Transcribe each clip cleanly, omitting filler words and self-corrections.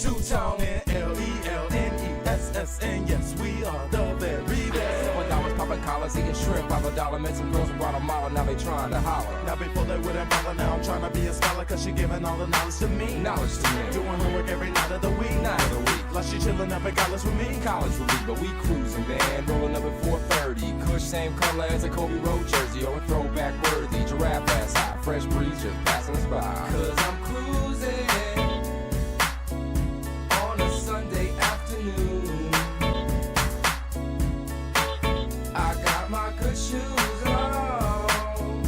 Two-tone and L-E-L-N-E-S-S-N. Yes, we are the very best. $7 popping collars, eating shrimp by the dollar. Met some girls from Guatemala, now they trying to holler. Now before they wouldn't bother, now I'm trying to be a scholar, cause she giving all the knowledge to me. Knowledge to me. Doing homework every night of the week. Night of the week. Like she chillin' up at college with me. College with me, but we cruising, man. Rolling up at 4:30. Kush same color as a Kobe Road jersey, or a throwback worthy. Giraffe ass high, fresh breeze just passing us by. Cause I'm cruising on a Sunday afternoon. I got my good shoes on,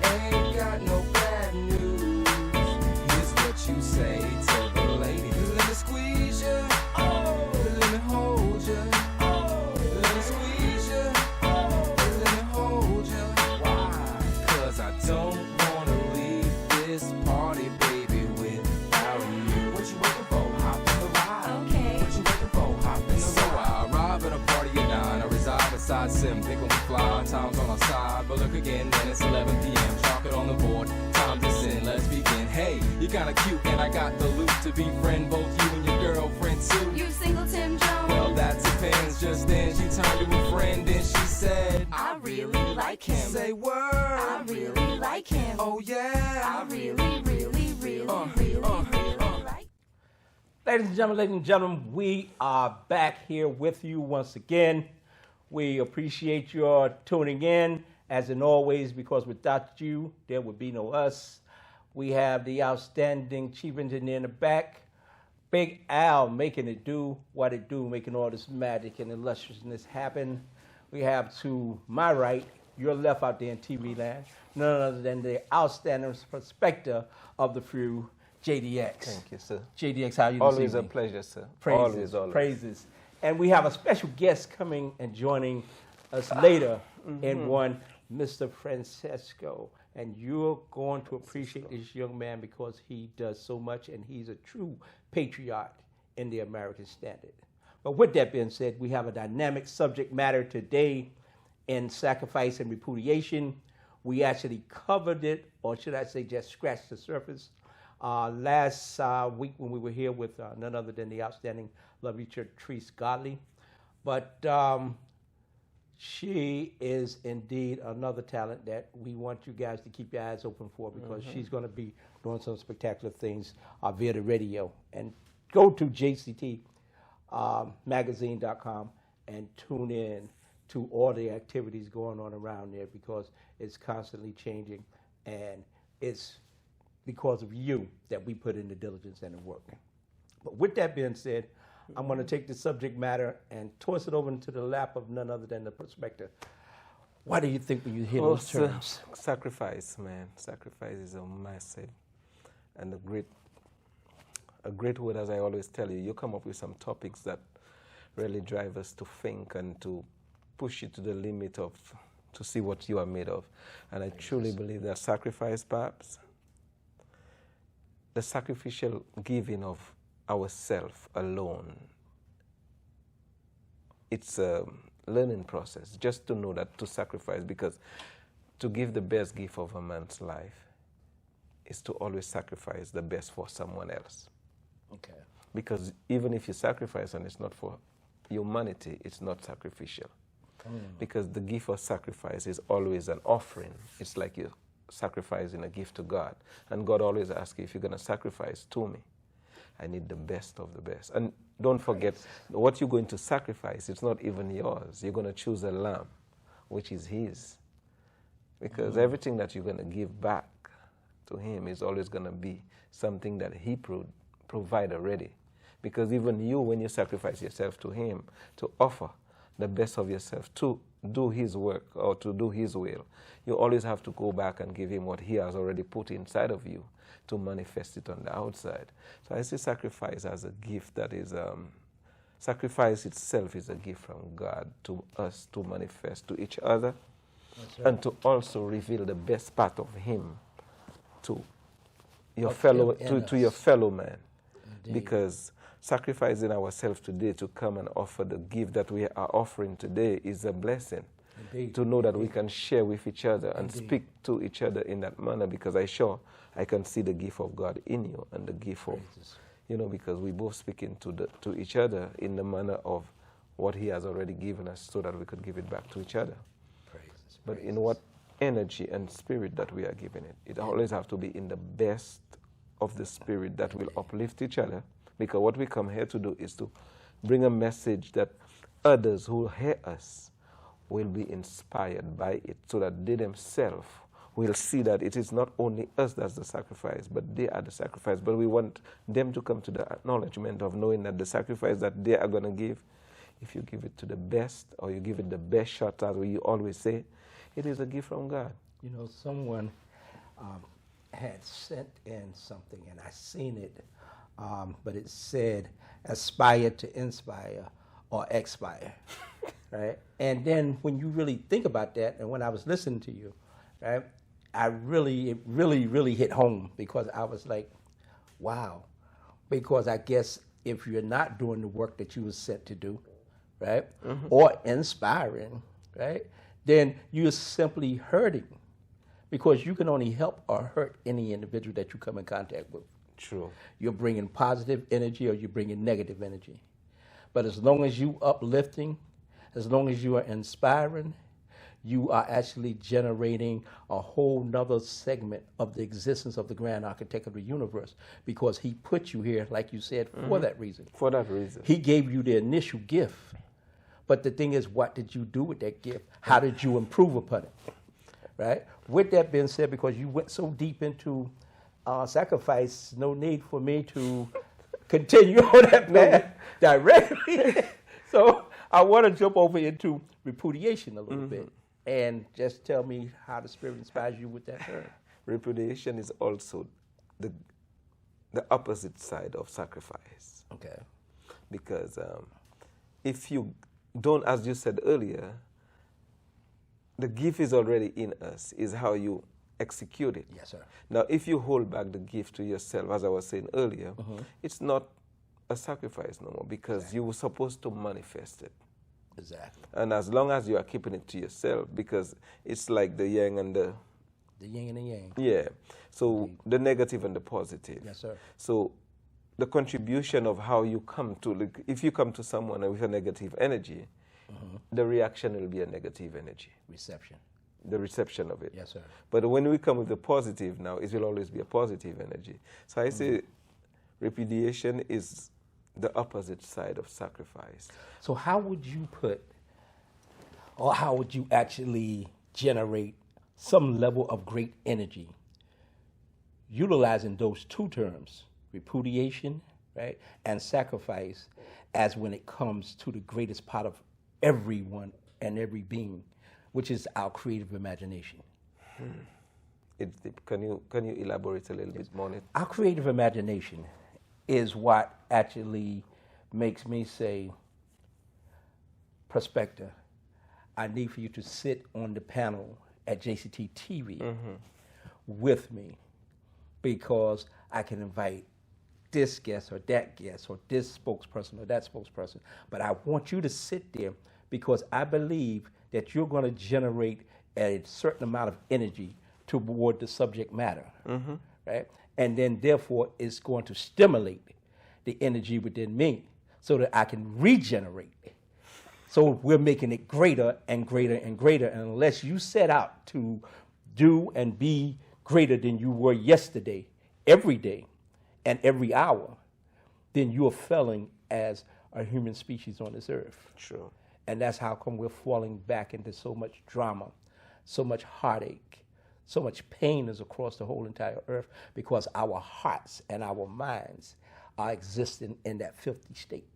ain't got no bad news. Here's what you say to the lady. Let me squeeze you, oh, let me hold you, oh, let me squeeze you, oh, let me hold you. Why? Cause I don't wanna leave this party, baby, without you. What you waiting for? Hop in the ride. Okay. What you waiting for? Hop in the ride. So I arrive at a party at 9. I reside beside Sim. Think when we fly, time's on our side. But look again, then it's 11 p.m. Chalk it on the board. Time to sin. Let's begin. Hey, you kinda cute, and I got the loot to befriend both you and your girlfriend too. You single Tim Jones? Well, that depends. Just then she turned to a friend and she said, I really like him. Say word. I really like him. Oh yeah. I really, really, really, really like. Ladies and gentlemen, we are back here with you once again. We appreciate your tuning in, as in always, because without you, there would be no us. We have the outstanding chief engineer in the back, Big Al, making it do what it do, making all this magic and illustriousness happen. We have to my right, your left out there in TV land, none other than the outstanding perspective of the few, JDX. Thank you, sir. JDX, how are you Always this a evening? pleasure, sir. Praises, Always. praises. And we have a special guest coming and joining us later in one, Mr. Francesco. And you're going to appreciate this young man because he does so much and he's a true patriot in the American standard. But with that being said, we have a dynamic subject matter today in Sacrifice and Repudiation. We actually covered it, or should I say just scratched the surface, last week when we were here with none other than the outstanding lovely Treese Godley. But she is indeed another talent that we want you guys to keep your eyes open for, because she's going to be doing some spectacular things via the radio. And go to jctmagazine.com and tune in to all the activities going on around there, because it's constantly changing, and it's because of you that we put in the diligence and the work. But with that being said, I'm going to take the subject matter and toss it over into the lap of none other than the perspective. What do you think when you hear those terms? Sacrifice, man. Sacrifice is a massive and a great word, as I always tell you. You come up with some topics that really drive us to think and to push you to the limit of, to see what you are made of. And I truly believe that sacrifice, perhaps, the sacrificial giving of ourselves alone, it's a learning process, just to know that to sacrifice, because to give the best gift of a man's life is to always sacrifice the best for someone else. Okay. Because even if you sacrifice and it's not for humanity, it's not sacrificial. Because the gift of sacrifice is always an offering. It's like you're sacrificing a gift to God. And God always asks you, if you're going to sacrifice to me, I need the best of the best. And don't forget, what you're going to sacrifice, it's not even yours. You're going to choose a lamb, which is his. Because everything that you're going to give back to him is always going to be something that he provide already. Because even you, when you sacrifice yourself to him, to offer the best of yourself to do his work or to do his will, you always have to go back and give him what he has already put inside of you to manifest it on the outside. So I see sacrifice as a gift that is, sacrifice itself is a gift from God to us to manifest to each other. That's right. And to also reveal the best part of him to your to your fellow man. Indeed. Because sacrificing ourselves today to come and offer the gift that we are offering today is a blessing. Indeed. to know that we can share with each other and speak to each other in that manner, because I can see the gift of God in you and the gift of, because we both speaking to each other in the manner of what He has already given us, so that we could give it back to each other. But in what energy and spirit that we are giving it, it always have to be in the best of the spirit that will uplift each other, because what we come here to do is to bring a message that others who hear us will be inspired by it, so that they themselves will see that it is not only us that's the sacrifice, but they are the sacrifice. But we want them to come to the acknowledgement of knowing that the sacrifice that they are going to give, if you give it to the best, or you give it the best shot, as we always say, it is a gift from God. Someone had sent in something, and I seen it, but it said, aspire to inspire or expire, right? And then when you really think about that, and when I was listening to you, right, it really hit home, because I was like, wow. Because I guess if you're not doing the work that you were sent to do, right, or inspiring, right, then you're simply hurting, because you can only help or hurt any individual that you come in contact with. True. You're bringing positive energy, or you're bringing negative energy. But as long as you uplifting, as long as you are inspiring, you are actually generating a whole nother segment of the existence of the grand architect of the universe, because He put you here, like you said, for that reason. For that reason. He gave you the initial gift. But the thing is, what did you do with that gift? How did you improve upon it? Right? With that being said, because you went so deep into sacrifice, no need for me to continue on that path directly. So I want to jump over into repudiation a little bit, and just tell me how the Spirit inspires you with that term. Repudiation is also the opposite side of sacrifice. Okay. Because if you don't, as you said earlier, the gift is already in us, is how you execute it. Yes, sir. Now, if you hold back the gift to yourself, as I was saying earlier, it's not a sacrifice no more, because you were supposed to manifest it. Exactly. And as long as you are keeping it to yourself, because it's like the yang and the yin and the yang. Yeah. So the negative and the positive. Yes, sir. So the contribution of how you come to, like, if you come to someone with a negative energy, the reaction will be a negative energy. Reception. The reception of it. Yes, sir. But when we come with the positive now, it will always be a positive energy. So I say repudiation is the opposite side of sacrifice. So how would you put, or how would you actually generate some level of great energy utilizing those two terms, repudiation, right, and sacrifice, as when it comes to the greatest part of everyone and every being, which is our creative imagination? Can you elaborate a little bit more on it? Our creative imagination is what actually makes me say, Prospector, I need for you to sit on the panel at JCT TV with me, because I can invite this guest or that guest or this spokesperson or that spokesperson. But I want you to sit there, because I believe that you're going to generate a certain amount of energy toward the subject matter, right? And then therefore it's going to stimulate the energy within me, so that I can regenerate. So we're making it greater and greater and greater. And unless you set out to do and be greater than you were yesterday, every day, and every hour, then you are failing as a human species on this earth. True. And that's how come we're falling back into so much drama, so much heartache, so much pain is across the whole entire earth, because our hearts and our minds are existing in that filthy state.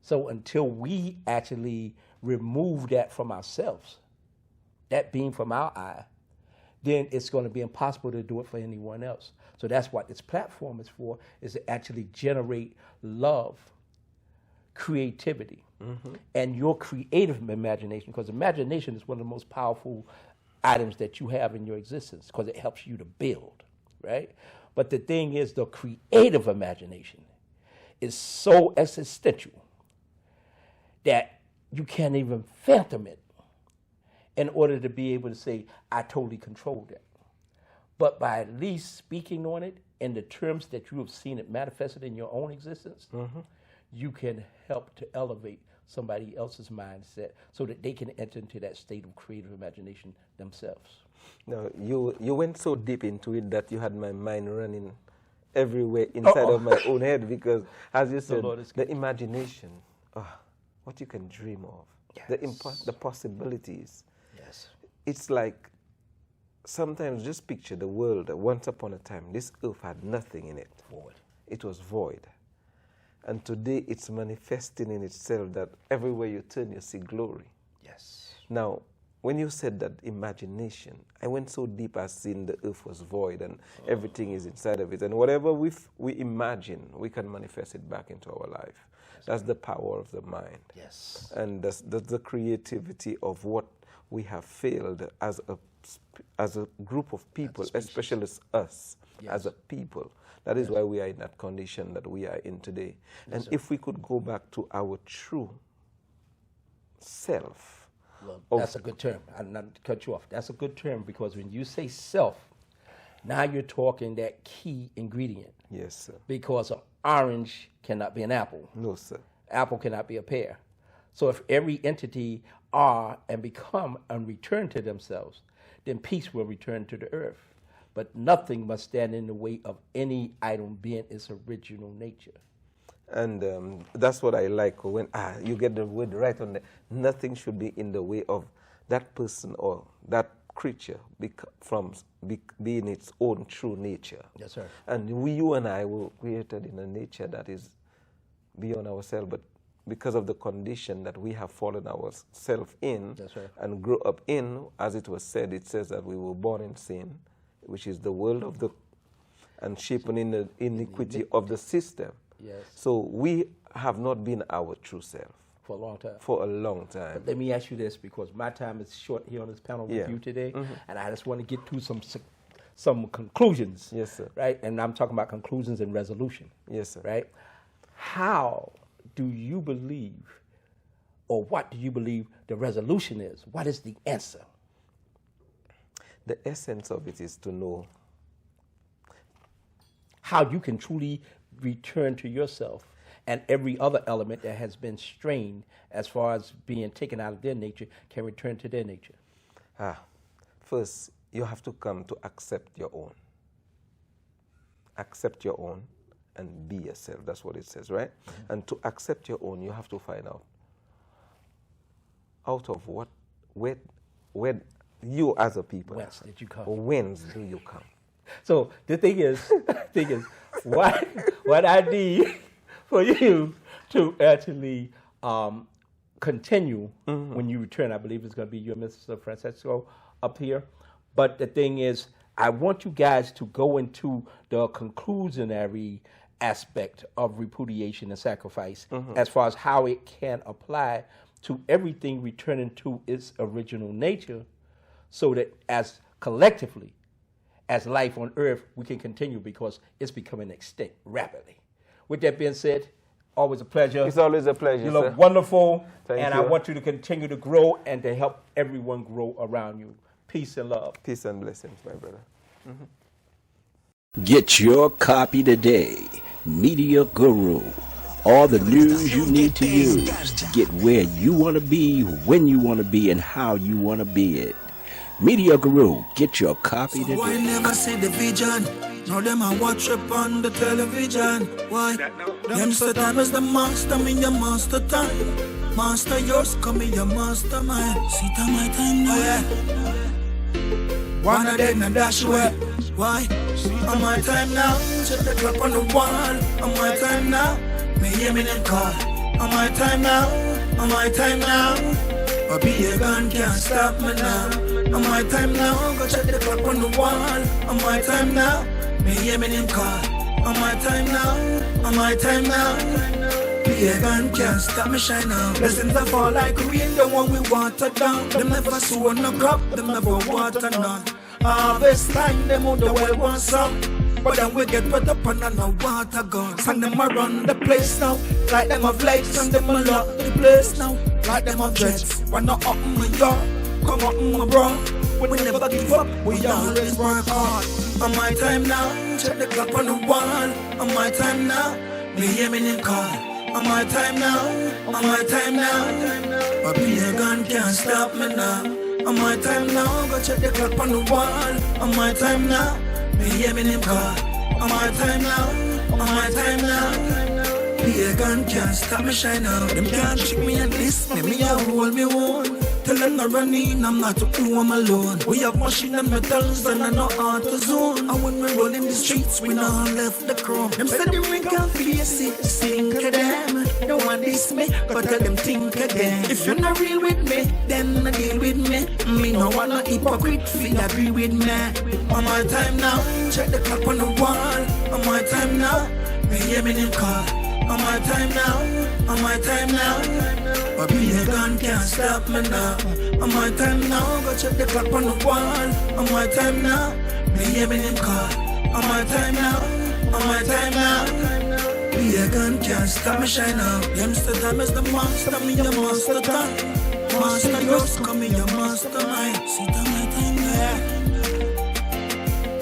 So until we actually remove that from ourselves, that beam from our eye, then it's going to be impossible to do it for anyone else. So that's what this platform is for, is to actually generate love, creativity, and your creative imagination, because imagination is one of the most powerful items that you have in your existence, because it helps you to build, right? But the thing is, the creative imagination is so existential that you can't even fathom it. in order to be able to say, I totally control that. But by at least speaking on it in the terms that you have seen it manifested in your own existence, you can help to elevate somebody else's mindset so that they can enter into that state of creative imagination themselves. No, you went so deep into it that you had my mind running everywhere inside of my own head, because, as you said, the imagination, what you can dream of, the possibilities. Yes. It's like, sometimes just picture the world that once upon a time, this earth had nothing in it. Void. It was void. And today it's manifesting in itself that everywhere you turn, you see glory. Yes. Now, when you said that imagination, I went so deep as seeing the earth was void and everything is inside of it. And whatever we imagine, we can manifest it back into our life. That's the power of the mind. Yes. And that's the creativity of what we have failed as a group of people, especially us as a people. That is why we are in that condition that we are in today. And if we could go back to our true self. Well, that's a good term. I'm not to cut you off. That's a good term, because when you say self, now you're talking that key ingredient. Yes, sir. Because an orange cannot be an apple. No, sir. Apple cannot be a pear. So if every entity are and become and return to themselves, then peace will return to the earth. But nothing must stand in the way of any item being its original nature. And that's what I like when you get the word right on there. Nothing should be in the way of that person or that creature from being its own true nature. Yes, sir. And you and I were created in a nature that is beyond ourselves, but because of the condition that we have fallen ourselves in, yes, sir, and grew up in, as it was said, it says that we were born in sin, which is the world of and shapen in the iniquity of the system. Yes. So we have not been our true self. For a long time. For a long time. But let me ask you this, because my time is short here on this panel with you today, and I just want to get to some conclusions. Yes, sir. Right? And I'm talking about conclusions and resolution. Yes, sir. Right? How do you believe, or what do you believe the resolution is? What is the answer? The essence of it is to know how you can truly return to yourself and every other element that has been strained as far as being taken out of their nature can return to their nature. First, you have to come to accept your own. Accept your own and be yourself. That's what it says, right? And to accept your own, you have to find out of where you as a people, whence did you come? Or whence do you come? So the thing is, what I need for you to actually continue when you return, I believe it's going to be you and Mr. Francesco up here. But the thing is, I want you guys to go into the conclusionary aspect of repudiation and sacrifice as far as how it can apply to everything returning to its original nature, so that as collectively, as life on earth, we can continue, because it's becoming extinct rapidly. With that being said, always a pleasure. It's always a pleasure, You look wonderful, Thank and you. I want you to continue to grow and to help everyone grow around you. Peace and love. Peace and blessings, my brother. Get your copy today. Media Guru. All the news you need to use to get where you want to be, when you want to be, and how you want to be it. Media Guru, get your copy today. Why never see the vision? Now them I watch up on the television. Why? Them say time is the master, me your master time. Master yours, come me your mastermind. See time my time now. One of them and dash away. Why? On my time now. Check the clock on the wall. On my time now. Me hear me them call. On my time now. On my time now. But be a gun can't stop me now. On my time now. Go check the clock on the wall. On my time now. Me hear me them call. On my time now. On my time now. Be a gun can't stop me shine now. Blessings that fall like rain, the one we water down. Them never sow no crop, them never water none. Harvest time, them on the well want some. But then we get put up on no water gone. Sang them around the place now. Like them of lights and them a lock the place now. Like them of dreads, when not up in my yard. come up, my bro. We never give up, we always work hard. On my time now, check the clock on the wall. On my time now, me hear me name call. On my time now, on my time now. My beer gun can't stop me now. On my time now, go check the clock on the wall. On my time now, me hear me name call. On my time now, on my time now. Beer gun can't stop me shine now. Them can't trick me and this me a hold me one. Tell them not running, I'm not who I'm alone. We have machine and metals and I know auto zone. And when we roll in the streets, we not left the chrome. Them said the ring can't face it, sink to them. Don't want this me, but tell them think again. If you're not real with me, then deal with me. Me no want no hypocrite, feel agree with me. On my time now, check the clock on the wall. On my time now, me hear me name call. On my time now, on my time now. But beer gun can't stop me now. On my time now, go check the clock on the wall. On my time now, me hear me name call. On my time now, on my time now. Beer gun can't stop me shine now. Youngster time is the monster, me a monster time. Master yours, come me a mastermind. See the my time now.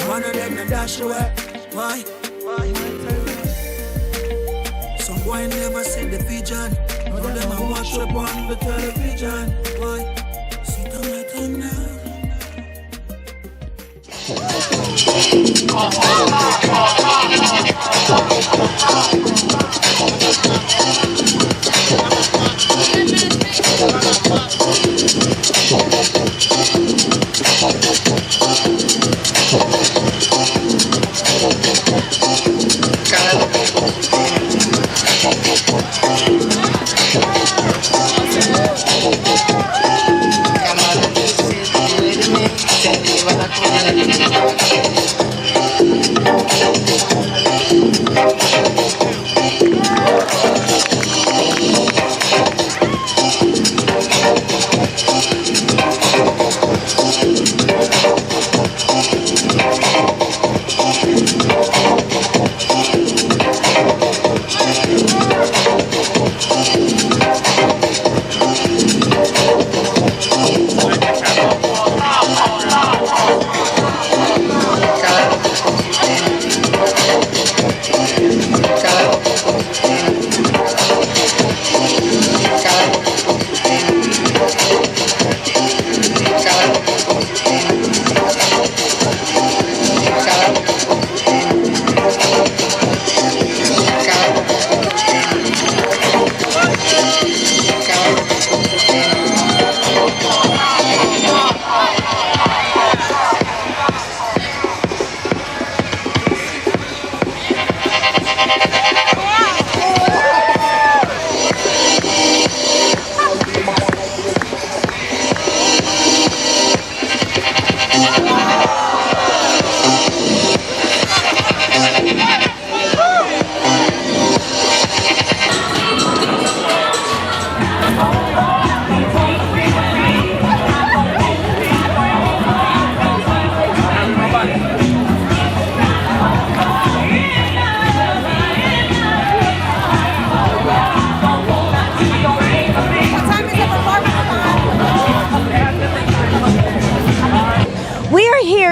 One of them the dash away. Why? Some boy never see the vision. All of them I watch up on the television. Boy, see the my time now.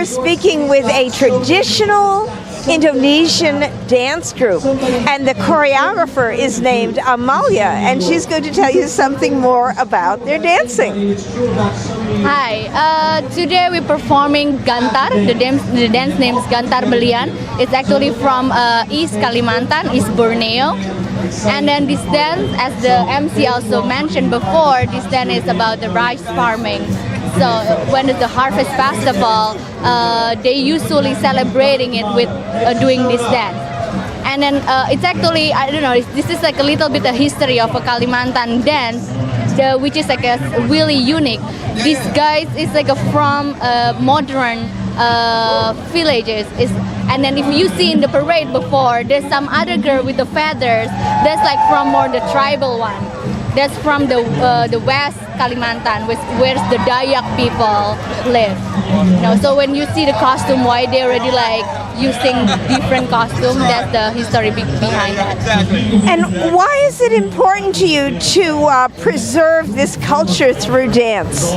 Speaking with a traditional Indonesian dance group, and the choreographer is named Amalia, and she's going to tell you something more about their dancing. Hi, today we're performing Gantar. The dance name is Gantar Belian. It's actually from East Kalimantan, East Borneo. And then this dance, as the MC also mentioned before, this dance is about the rice farming. So when it's the harvest festival, they usually celebrating it with doing this dance. And then it's actually, I don't know, this is like a little bit of history of a Kalimantan dance, which is like a really unique. This guys is like a from modern villages. And then if you see in the parade before, there's some other girl with the feathers. That's like from more the tribal one. That's from the West Kalimantan, where the Dayak people live. You know, so when you see the costume, why they already like using different costume, that's the history behind that. And why is it important to you to preserve this culture through dance?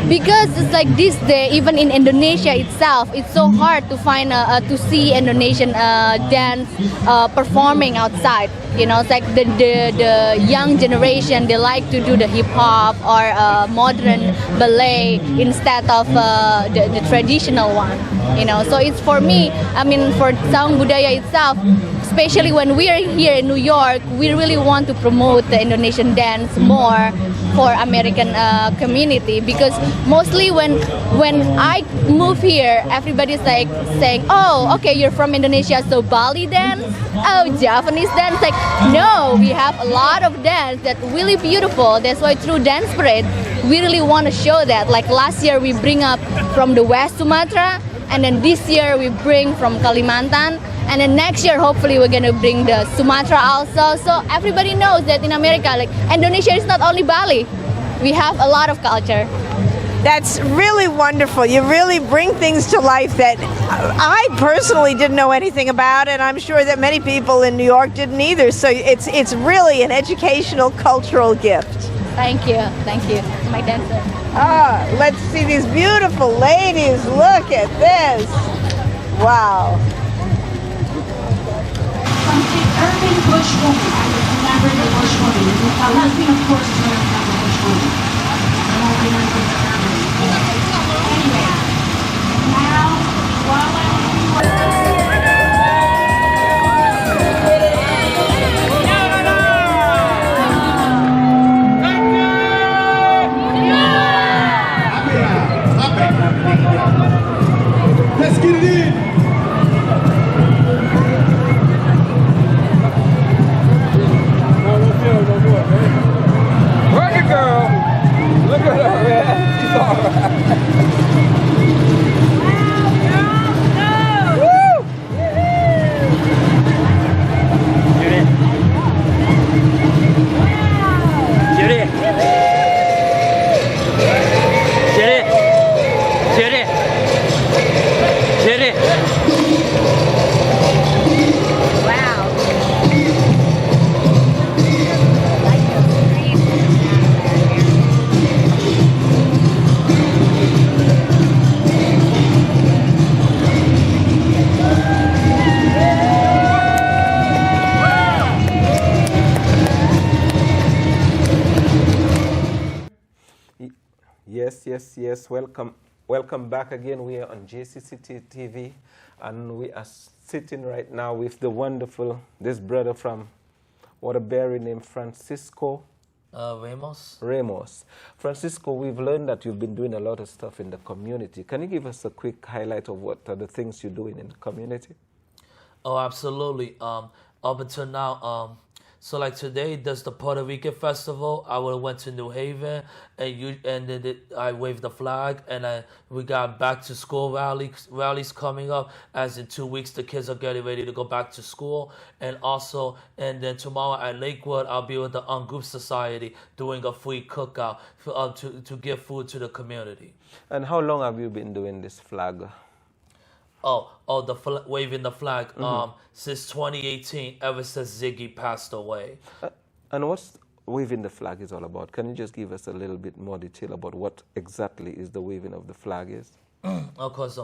because it's like this day, even in Indonesia itself, it's so hard to find to see Indonesian dance performing outside. You know, it's like the young generation, they like to do the hip hop or modern ballet instead of the traditional one. You know, so it's for me. I mean, for Saung Budaya itself, especially when we are here in New York, we really want to promote the Indonesian dance more for American community, because mostly when I move here, everybody's like saying, "Oh, okay, you're from Indonesia, so Bali dance, oh, Japanese dance." Like, no, we have a lot of dance that's really beautiful. That's why through Dance Parade, we really want to show that. Like last year, we bring up from the West Sumatra, and then this year we bring from Kalimantan. And then next year, hopefully, we're gonna bring the Sumatra also. So everybody knows that in America, like Indonesia is not only Bali. We have a lot of culture. That's really wonderful. You really bring things to life that I personally didn't know anything about, and I'm sure that many people in New York didn't either. So it's really an educational, cultural gift. Thank you, my dancer. Ah, let's see these beautiful ladies. Look at this. Wow. Urban bush woman. I remember the bush woman. My husband, of course, is known as the bush woman. I won't remember the term. Anyway, now, while Let's get it in. Work it, girl. Look at her, man. She's all right. Yes. Welcome back again. We are on JCCT TV, and we are sitting right now with the wonderful, this brother from Waterbury named Francisco Ramos. Francisco, we've learned that you've been doing a lot of stuff in the community. Can you give us a quick highlight of what are the things you're doing in the community? Oh, absolutely. Up until now, so like today, there's the Puerto Rican festival. I went to New Haven, and then I waved the flag, and we got back to school rallies coming up. As in 2 weeks, the kids are getting ready to go back to school, and then tomorrow at Lakewood, I'll be with the Group Society doing a free cookout to give food to the community. And how long have you been doing this flag? Waving the flag. Since 2018, ever since Ziggy passed away. And what's waving the flag is all about? Can you just give us a little bit more detail about what exactly is the waving of the flag is? Of course.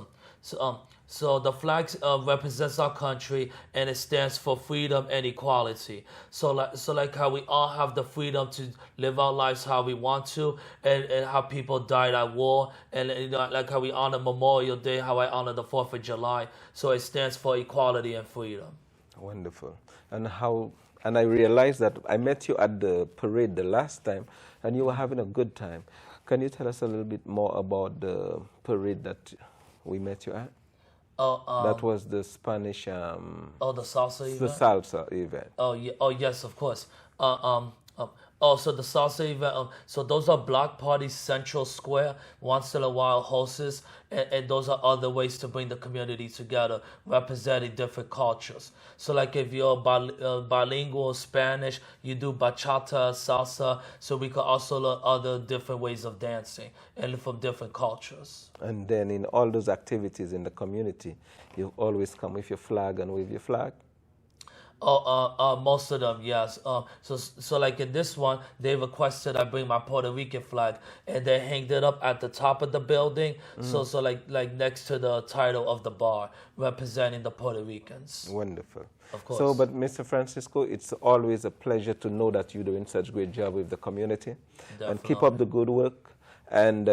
So the flag represents our country, and it stands for freedom and equality. So like how we all have the freedom to live our lives how we want to, and how people died at war, and like how we honor Memorial Day, how I honor the 4th of July. So it stands for equality and freedom. Wonderful. And I realized that I met you at the parade the last time, and you were having a good time. Can you tell us a little bit more about the parade that we met you at? That was the Spanish. The salsa event. The salsa event. Oh yes, of course. So the salsa event. So those are block parties, Central Square. Once in a while, hosts, and those are other ways to bring the community together, representing different cultures. So like if you're bilingual Spanish, you do bachata, salsa. So we could also learn other different ways of dancing and from different cultures. And then in all those activities in the community, you always come with your flag and wave your flag. Most of them, yes. So like in this one, they requested I bring my Puerto Rican flag, and they hanged it up at the top of the building. So like next to the title of the bar, representing the Puerto Ricans. Wonderful. Of course. So, but Mr. Francisco, it's always a pleasure to know that you're doing such great job with the community. And keep up the good work. And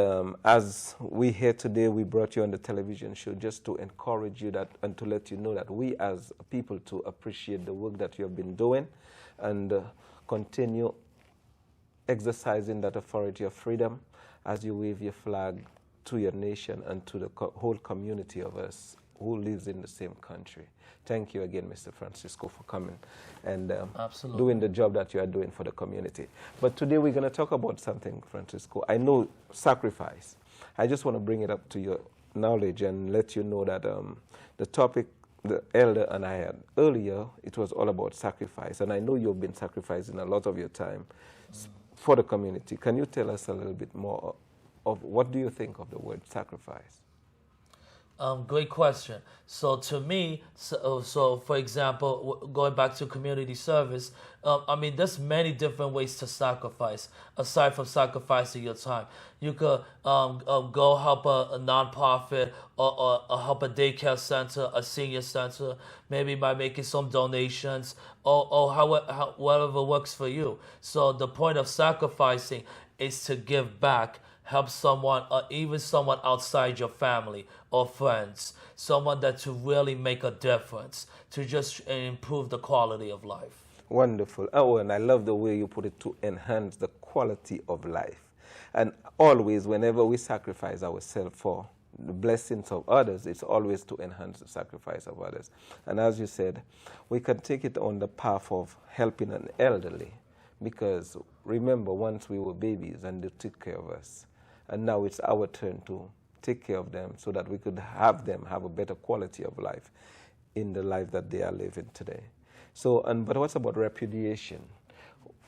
as we here today, we brought you on the television show just to encourage you that and to let you know that we as people to appreciate the work that you have been doing and continue exercising that authority of freedom as you wave your flag to your nation and to the whole community of us who lives in the same country. Thank you again, Mr. Francisco, for coming and doing the job that you are doing for the community. But today we're going to talk about something, Francisco. I know sacrifice. I just want to bring it up to your knowledge and let you know that the topic the elder and I had earlier, it was all about sacrifice. And I know you've been sacrificing a lot of your time for the community. Can you tell us a little bit more of what do you think of the word sacrifice? Great question. So to me, so for example, going back to community service, I mean, there's many different ways to sacrifice, aside from sacrificing your time. You could go help a nonprofit or help a daycare center, a senior center, maybe by making some donations or whatever works for you. So the point of sacrificing is to give back, help someone, or even someone outside your family or friends, someone that to really make a difference, to just improve the quality of life. Wonderful. Oh, and I love the way you put it, to enhance the quality of life. And always, whenever we sacrifice ourselves for the blessings of others, it's always to enhance the sacrifice of others. And as you said, we can take it on the path of helping an elderly, because remember, once we were babies and they took care of us, and now it's our turn to take care of them so that we could have them have a better quality of life in the life that they are living today. So, but what's about repudiation?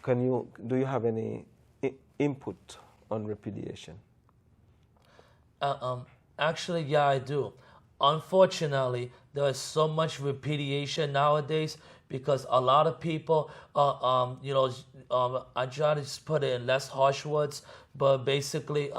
Do you have any input on repudiation? Actually, yeah, I do. Unfortunately, there is so much repudiation nowadays because a lot of people, I try to just put it in less harsh words, but basically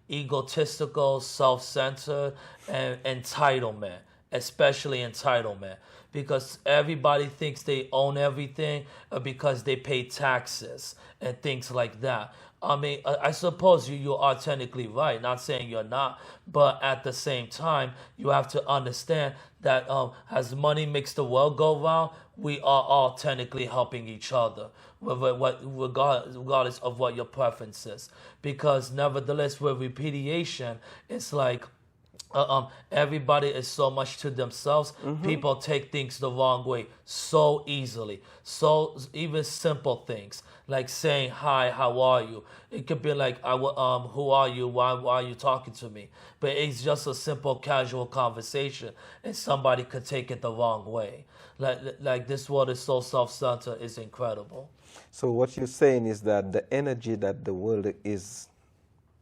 egotistical, self-centered, and entitlement, especially entitlement, because everybody thinks they own everything because they pay taxes and things like that. I mean, I suppose you are technically right, not saying you're not, but at the same time, you have to understand that as money makes the world go round, we are all technically helping each other, regardless of what your preference is. Because nevertheless, with repudiation, it's like everybody is so much to themselves. People take things the wrong way so easily. So even simple things like saying hi, how are you? It could be like, who are you? Why are you talking to me? But it's just a simple, casual conversation, and somebody could take it the wrong way. Like this world is so self-centered, is incredible. So what you're saying is that the energy that the world is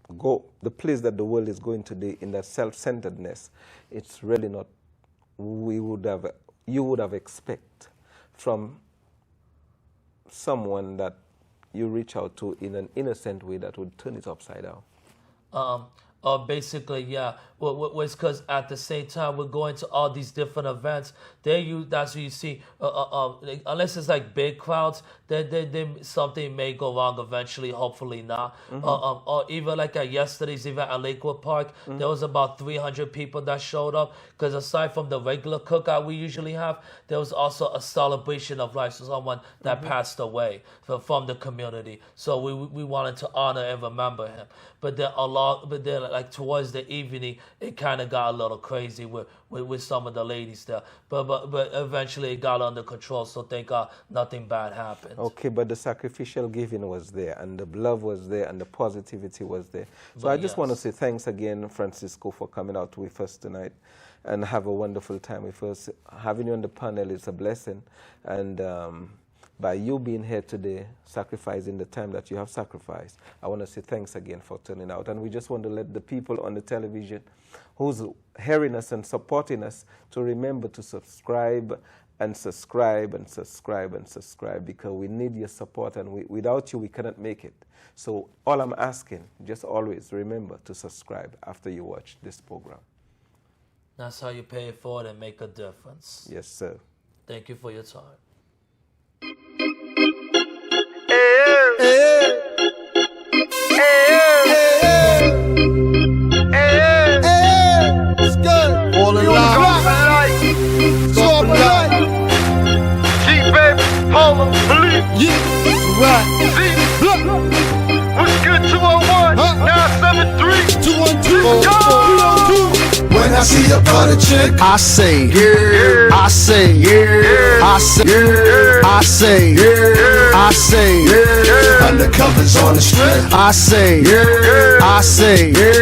the place that the world is going today in that self-centeredness, it's really not you would have expect from someone that you reach out to in an innocent way that would turn it upside down. Basically, yeah. Well, it's because at the same time we're going to all these different events. That's what you see. Unless it's like big crowds, then something may go wrong eventually. Hopefully not. Or even like at yesterday's event at Lakewood Park, there was about 300 people that showed up. Because aside from the regular cookout we usually have, there was also a celebration of life. So someone that passed away from the community. So we wanted to honor and remember him. But then like towards the evening, it kind of got a little crazy with some of the ladies there. But eventually it got under control, so thank God nothing bad happened. Okay, but the sacrificial giving was there, and the love was there, and the positivity was there. So I just want to say thanks again, Francisco, for coming out with us tonight, and have a wonderful time with us. Having you on the panel is a blessing, and by you being here today, sacrificing the time that you have sacrificed, I want to say thanks again for turning out. And we just want to let the people on the television who's hearing us and supporting us to remember to subscribe and subscribe and subscribe and subscribe, because we need your support, and without you we cannot make it. So all I'm asking, just always remember to subscribe after you watch this program. That's how you pay it forward and make a difference. Yes, sir. Thank you for your time. It's good. All in line. It's all in line. G-Baby, Polo, Believe. Yeah. Right. What's good, 201, 973, 212. When I see a butter chick, I say, yeah. I say, yeah. I say, yeah. I say, yeah. I say, yeah. Undercovers on the strip. I say, yeah. I say, yeah.